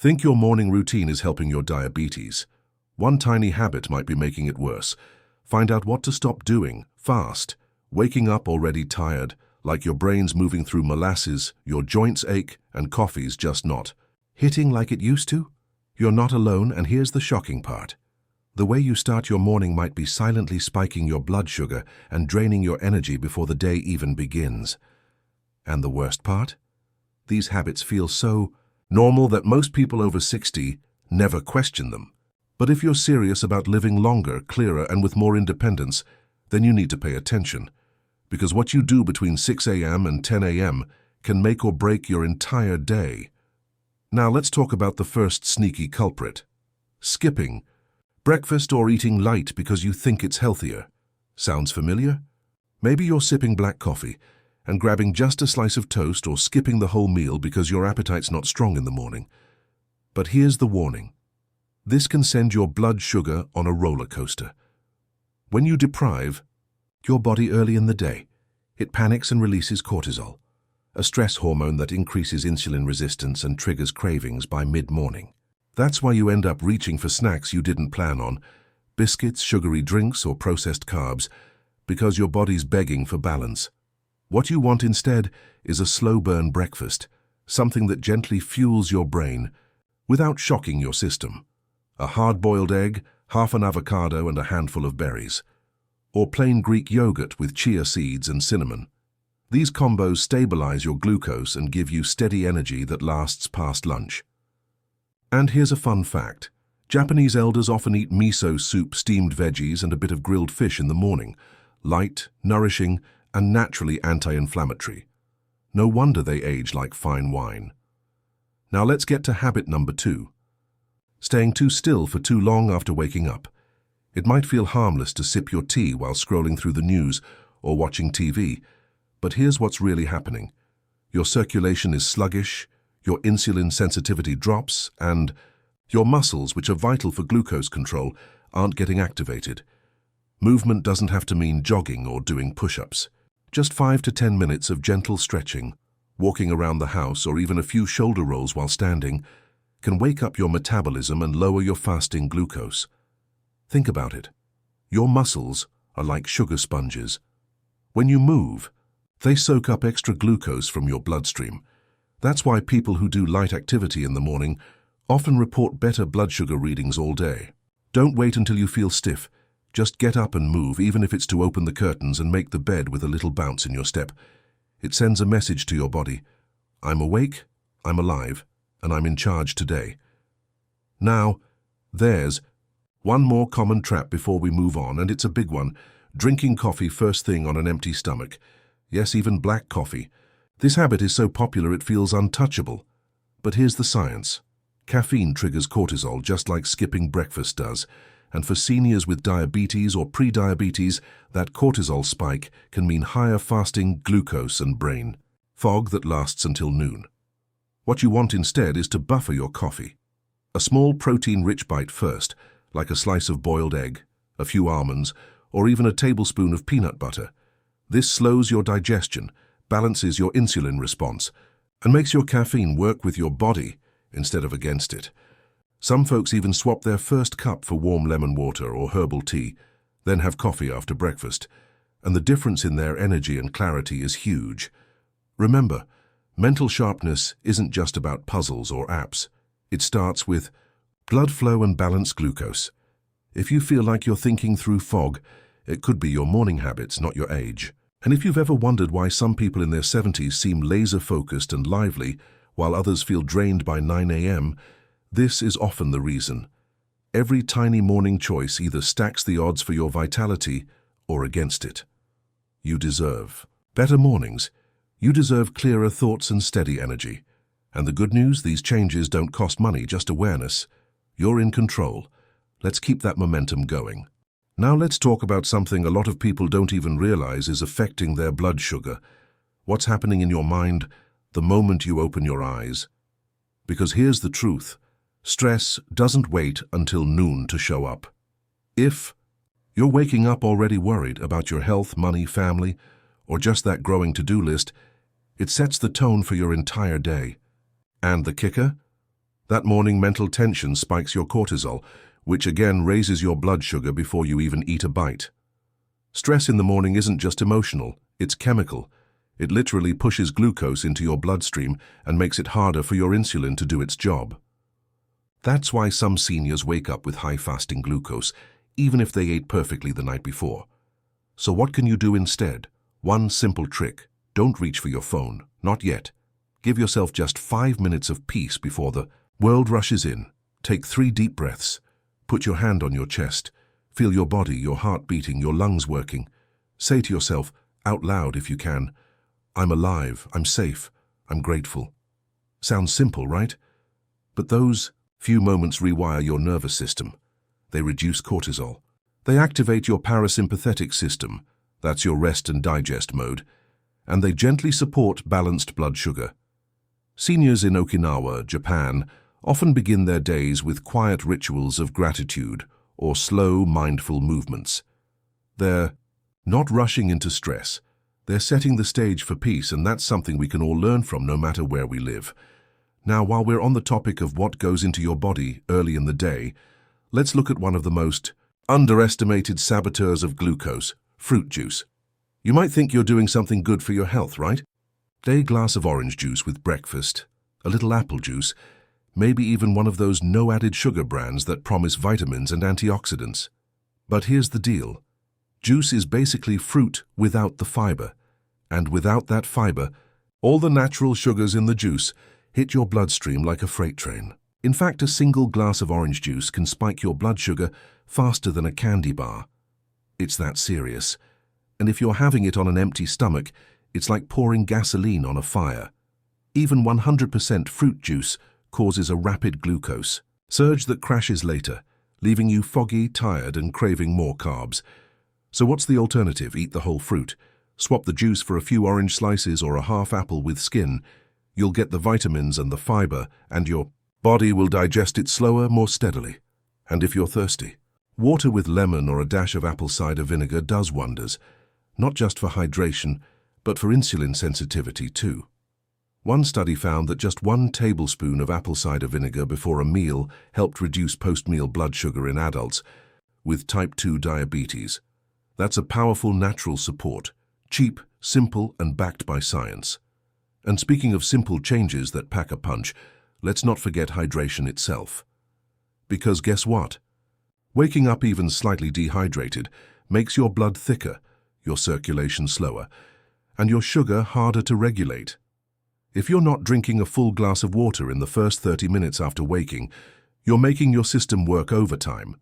Think your morning routine is helping your diabetes. One tiny habit might be making it worse. Find out what to stop doing, fast. Waking up already tired, like your brain's moving through molasses, your joints ache, and coffee's just not hitting like it used to? You're not alone, and here's the shocking part. The way you start your morning might be silently spiking your blood sugar and draining your energy before the day even begins. And the worst part? These habits feel so normal that most people over 60 never question them. But if you're serious about living longer, clearer, and with more independence, then you need to pay attention. Because what you do between 6 a.m. and 10 a.m. can make or break your entire day. Now let's talk about the first sneaky culprit. Skipping breakfast or eating light because you think it's healthier. Sounds familiar? Maybe you're sipping black coffee and grabbing just a slice of toast or skipping the whole meal because your appetite's not strong in the morning. But here's the warning. This can send your blood sugar on a roller coaster. When you deprive your body early in the day, it panics and releases cortisol, a stress hormone that increases insulin resistance and triggers cravings by mid-morning. That's why you end up reaching for snacks you didn't plan on, biscuits, sugary drinks, or processed carbs, because your body's begging for balance. What you want instead is a slow-burn breakfast, something that gently fuels your brain without shocking your system. A hard-boiled egg, half an avocado, and a handful of berries. Or plain Greek yogurt with chia seeds and cinnamon. These combos stabilize your glucose and give you steady energy that lasts past lunch. And here's a fun fact. Japanese elders often eat miso soup, steamed veggies, and a bit of grilled fish in the morning. Light, nourishing, and naturally anti-inflammatory. No wonder they age like fine wine. Now let's get to habit number 2. Staying too still for too long after waking up. It might feel harmless to sip your tea while scrolling through the news or watching TV, but here's what's really happening. Your circulation is sluggish, your insulin sensitivity drops, and your muscles, which are vital for glucose control, aren't getting activated. Movement doesn't have to mean jogging or doing push-ups. Just 5 to 10 minutes of gentle stretching, walking around the house, or even a few shoulder rolls while standing, can wake up your metabolism and lower your fasting glucose. Think about it. Your muscles are like sugar sponges. When you move, they soak up extra glucose from your bloodstream. That's why people who do light activity in the morning often report better blood sugar readings all day. Don't wait until you feel stiff. Just get up and move, even if it's to open the curtains and make the bed with a little bounce in your step. It sends a message to your body. I'm awake, I'm alive, and I'm in charge today. Now, there's one more common trap before we move on, and it's a big one. Drinking coffee first thing on an empty stomach. Yes, even black coffee. This habit is so popular it feels untouchable. But here's the science. Caffeine triggers cortisol just like skipping breakfast does. And for seniors with diabetes or pre-diabetes, that cortisol spike can mean higher fasting glucose and brain fog that lasts until noon. What you want instead is to buffer your coffee. A small protein-rich bite first, like a slice of boiled egg, a few almonds, or even a tablespoon of peanut butter. This slows your digestion, balances your insulin response, and makes your caffeine work with your body instead of against it. Some folks even swap their first cup for warm lemon water or herbal tea, then have coffee after breakfast, and the difference in their energy and clarity is huge. Remember, mental sharpness isn't just about puzzles or apps. It starts with blood flow and balanced glucose. If you feel like you're thinking through fog, it could be your morning habits, not your age. And if you've ever wondered why some people in their 70s seem laser-focused and lively, while others feel drained by 9 a.m., this is often the reason. Every tiny morning choice either stacks the odds for your vitality or against it. You deserve better mornings. You deserve clearer thoughts and steady energy. And the good news, these changes don't cost money, just awareness. You're in control. Let's keep that momentum going. Now let's talk about something a lot of people don't even realize is affecting their blood sugar. What's happening in your mind the moment you open your eyes? Because here's the truth. Stress doesn't wait until noon to show up. If you're waking up already worried about your health, money, family, or just that growing to-do list, it sets the tone for your entire day. And the kicker? That morning mental tension spikes your cortisol, which again raises your blood sugar before you even eat a bite. Stress in the morning isn't just emotional, it's chemical. It literally pushes glucose into your bloodstream and makes it harder for your insulin to do its job. That's why some seniors wake up with high fasting glucose, even if they ate perfectly the night before. So what can you do instead? One simple trick. Don't reach for your phone. Not yet. Give yourself just 5 minutes of peace before the world rushes in. Take 3 deep breaths. Put your hand on your chest. Feel your body, your heart beating, your lungs working. Say to yourself, out loud if you can, I'm alive, I'm safe, I'm grateful. Sounds simple, right? But those few moments rewire your nervous system. They reduce cortisol. They activate your parasympathetic system, that's your rest and digest mode, and they gently support balanced blood sugar. Seniors in Okinawa, Japan, often begin their days with quiet rituals of gratitude or slow, mindful movements. They're not rushing into stress. They're setting the stage for peace, and that's something we can all learn from no matter where we live. Now, while we're on the topic of what goes into your body early in the day, let's look at one of the most underestimated saboteurs of glucose, fruit juice. You might think you're doing something good for your health, right? A glass of orange juice with breakfast, a little apple juice, maybe even one of those no-added sugar brands that promise vitamins and antioxidants. But here's the deal. Juice is basically fruit without the fiber. And without that fiber, all the natural sugars in the juice hit your bloodstream like a freight train. In fact, a single glass of orange juice can spike your blood sugar faster than a candy bar. It's that serious. And if you're having it on an empty stomach, it's like pouring gasoline on a fire. Even 100% fruit juice causes a rapid glucose surge that crashes later, leaving you foggy, tired, and craving more carbs. So what's the alternative? Eat the whole fruit. Swap the juice for a few orange slices or a half apple with skin. You'll get the vitamins and the fiber, and your body will digest it slower, more steadily. And if you're thirsty, water with lemon or a dash of apple cider vinegar does wonders, not just for hydration, but for insulin sensitivity too. One study found that just 1 tablespoon of apple cider vinegar before a meal helped reduce post-meal blood sugar in adults with type 2 diabetes. That's a powerful natural support, cheap, simple, and backed by science. And speaking of simple changes that pack a punch, let's not forget hydration itself. Because guess what? Waking up even slightly dehydrated makes your blood thicker, your circulation slower, and your sugar harder to regulate. If you're not drinking a full glass of water in the first 30 minutes after waking, you're making your system work overtime.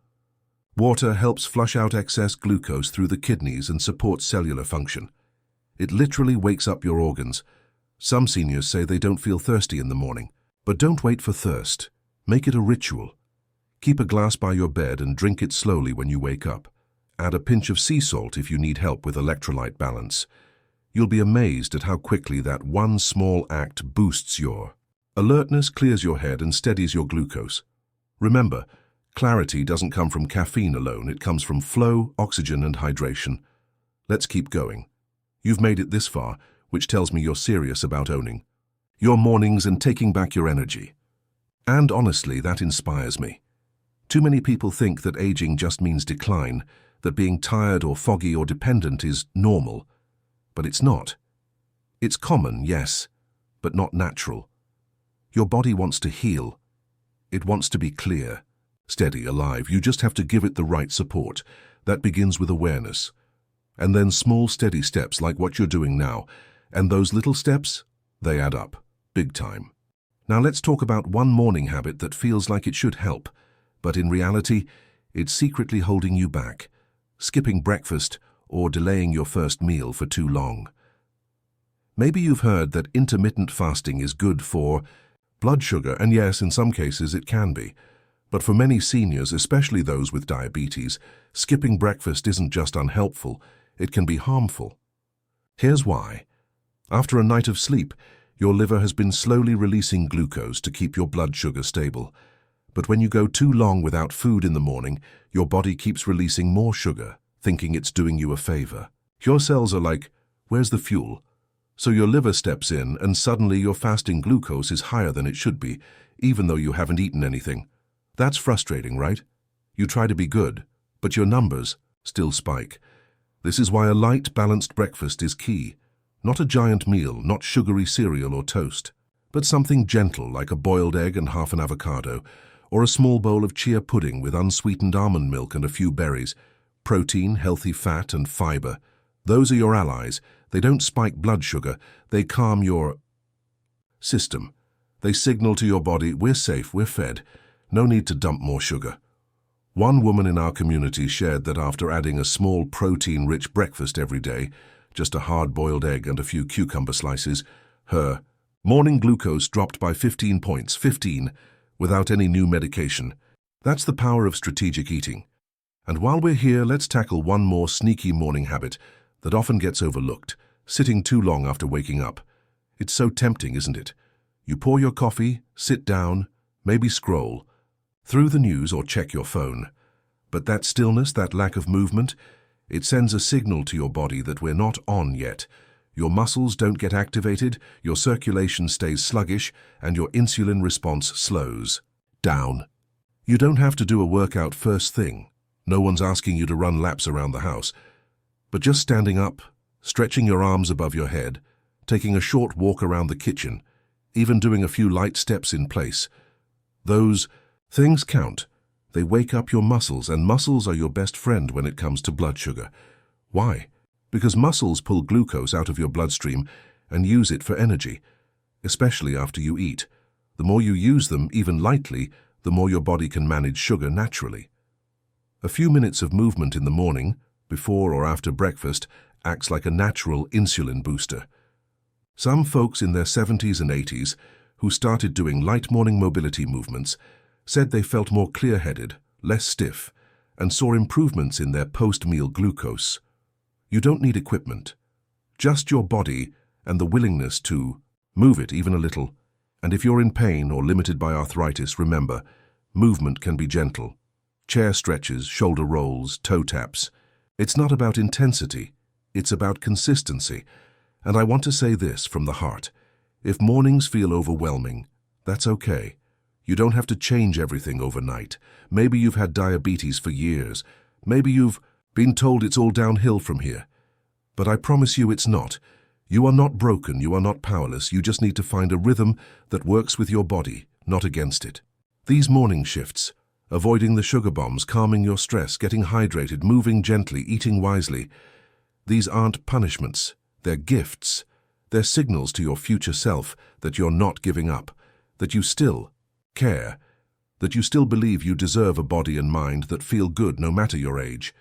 Water helps flush out excess glucose through the kidneys and supports cellular function. It literally wakes up your organs. Some seniors say they don't feel thirsty in the morning, but don't wait for thirst. Make it a ritual. Keep a glass by your bed and drink it slowly when you wake up. Add a pinch of sea salt if you need help with electrolyte balance. You'll be amazed at how quickly that one small act boosts your alertness, clears your head, and steadies your glucose. Remember, clarity doesn't come from caffeine alone, it comes from flow, oxygen, and hydration. Let's keep going. You've made it this far, which tells me you're serious about owning your mornings and taking back your energy. And honestly, that inspires me. Too many people think that aging just means decline, that being tired or foggy or dependent is normal. But it's not. It's common, yes, but not natural. Your body wants to heal. It wants to be clear, steady, alive. You just have to give it the right support. That begins with awareness. And then small, steady steps like what you're doing now. And those little steps, they add up, big time. Now let's talk about one morning habit that feels like it should help, but in reality, it's secretly holding you back. Skipping breakfast or delaying your first meal for too long. Maybe you've heard that intermittent fasting is good for blood sugar, and yes, in some cases it can be. But for many seniors, especially those with diabetes, skipping breakfast isn't just unhelpful, it can be harmful. Here's why. After a night of sleep, your liver has been slowly releasing glucose to keep your blood sugar stable. But when you go too long without food in the morning, your body keeps releasing more sugar, thinking it's doing you a favor. Your cells are like, where's the fuel? So your liver steps in and suddenly your fasting glucose is higher than it should be, even though you haven't eaten anything. That's frustrating, right? You try to be good, but your numbers still spike. This is why a light, balanced breakfast is key. Not a giant meal, not sugary cereal or toast, but something gentle like a boiled egg and half an avocado, or a small bowl of chia pudding with unsweetened almond milk and a few berries. Protein, healthy fat, and fiber. Those are your allies. They don't spike blood sugar. They calm your system. They signal to your body, we're safe, we're fed. No need to dump more sugar. One woman in our community shared that after adding a small protein-rich breakfast every day, just a hard-boiled egg and a few cucumber slices, her morning glucose dropped by 15 points, 15, without any new medication. That's the power of strategic eating. And while we're here, let's tackle one more sneaky morning habit that often gets overlooked, sitting too long after waking up. It's so tempting, isn't it? You pour your coffee, sit down, maybe scroll through the news or check your phone. But that stillness, that lack of movement, it sends a signal to your body that we're not on yet. Your muscles don't get activated, your circulation stays sluggish, and your insulin response slows down. You don't have to do a workout first thing. No one's asking you to run laps around the house. But just standing up, stretching your arms above your head, taking a short walk around the kitchen, even doing a few light steps in place, those things count. They wake up your muscles, and muscles are your best friend when it comes to blood sugar. Why? Because muscles pull glucose out of your bloodstream and use it for energy, especially after you eat. The more you use them, even lightly, the more your body can manage sugar naturally. A few minutes of movement in the morning, before or after breakfast, acts like a natural insulin booster. Some folks in their 70s and 80s who started doing light morning mobility movements said they felt more clear-headed, less stiff, and saw improvements in their post-meal glucose. You don't need equipment, just your body and the willingness to move it even a little. And if you're in pain or limited by arthritis, remember, movement can be gentle. Chair stretches, shoulder rolls, toe taps. It's not about intensity, it's about consistency. And I want to say this from the heart. If mornings feel overwhelming, that's okay. You don't have to change everything overnight. Maybe you've had diabetes for years. Maybe you've been told it's all downhill from here. But I promise you it's not. You are not broken, you are not powerless. You just need to find a rhythm that works with your body, not against it. These morning shifts, avoiding the sugar bombs, calming your stress, getting hydrated, moving gently, eating wisely, these aren't punishments, they're gifts. They're signals to your future self that you're not giving up, that you still care, that you still believe you deserve a body and mind that feel good no matter your age.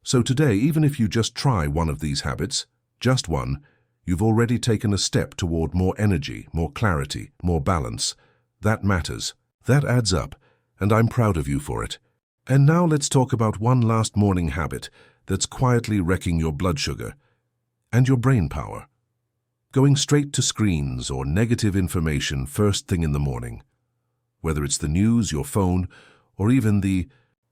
So today, even if you just try one of these habits, just one, you've already taken a step toward more energy, more clarity, more balance. That matters. That adds up, and I'm proud of you for it. And now let's talk about one last morning habit that's quietly wrecking your blood sugar and your brain power. Going straight to screens or negative information first thing in the morning. Whether it's the news, your phone, or even the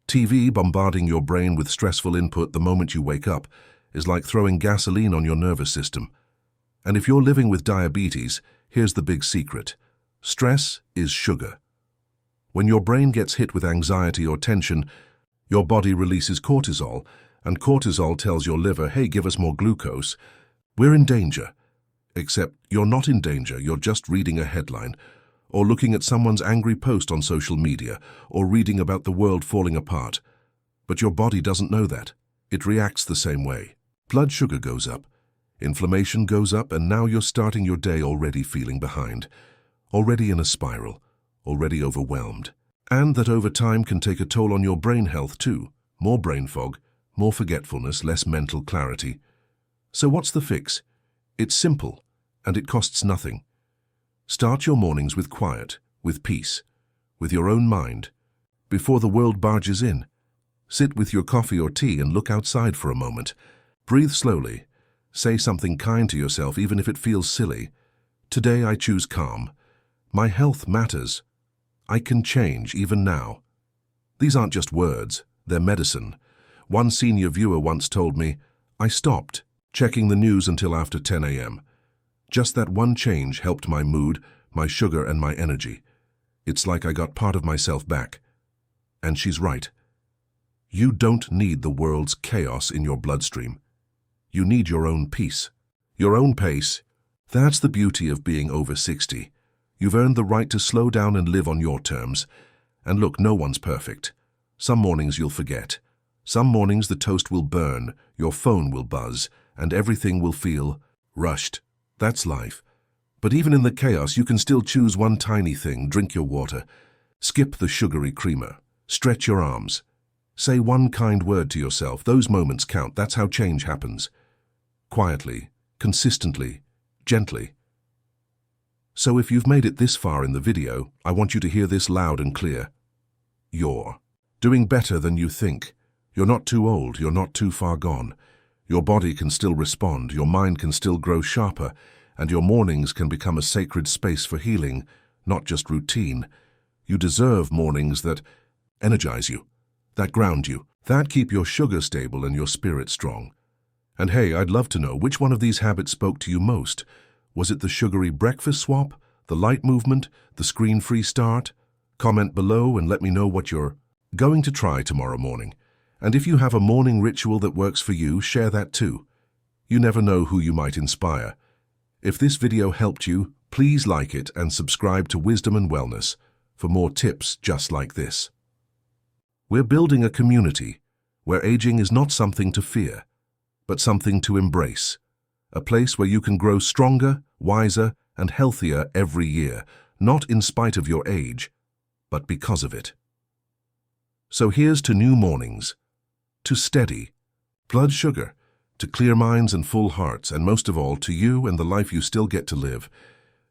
TV bombarding your brain with stressful input the moment you wake up is like throwing gasoline on your nervous system. And if you're living with diabetes, here's the big secret. Stress is sugar. When your brain gets hit with anxiety or tension, your body releases cortisol, and cortisol tells your liver, hey, give us more glucose. We're in danger. Except you're not in danger, you're just reading a headline, or looking at someone's angry post on social media, or reading about the world falling apart. But your body doesn't know that. It reacts the same way. Blood sugar goes up, inflammation goes up, and now you're starting your day already feeling behind, already in a spiral, already overwhelmed. And that over time can take a toll on your brain health too. More brain fog, more forgetfulness, less mental clarity. So what's the fix? It's simple, and it costs nothing. Start your mornings with quiet, with peace, with your own mind. Before the world barges in, sit with your coffee or tea and look outside for a moment. Breathe slowly. Say something kind to yourself, even if it feels silly. Today I choose calm. My health matters. I can change even now. These aren't just words, they're medicine. One senior viewer once told me, I stopped checking the news until after 10 a.m. Just that one change helped my mood, my sugar, and my energy. It's like I got part of myself back. And she's right. You don't need the world's chaos in your bloodstream. You need your own peace, your own pace. That's the beauty of being over 60. You've earned the right to slow down and live on your terms. And look, no one's perfect. Some mornings you'll forget. Some mornings the toast will burn, your phone will buzz, and everything will feel rushed. That's life. But even in the chaos, you can still choose one tiny thing. Drink your water. Skip the sugary creamer. Stretch your arms. Say one kind word to yourself. Those moments count. That's how change happens. Quietly, consistently, gently. So if you've made it this far in the video, I want you to hear this loud and clear. You're doing better than you think. You're not too old. You're not too far gone. Your body can still respond. Your mind can still grow sharper. And your mornings can become a sacred space for healing, not just routine. You deserve mornings that energize you, that ground you, that keep your sugar stable and your spirit strong. And hey, I'd love to know which one of these habits spoke to you most. Was it the sugary breakfast swap, the light movement, the screen-free start? Comment below and let me know what you're going to try tomorrow morning. And if you have a morning ritual that works for you, share that too. You never know who you might inspire. If this video helped you, please like it and subscribe to Wisdom and Wellness for more tips just like this. We're building a community where aging is not something to fear, but something to embrace. A place where you can grow stronger, wiser, and healthier every year, not in spite of your age, but because of it. So here's to new mornings, to steady blood sugar, to clear minds and full hearts, and most of all, to you and the life you still get to live.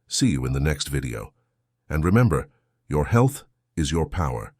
See you in the next video. And remember, your health is your power.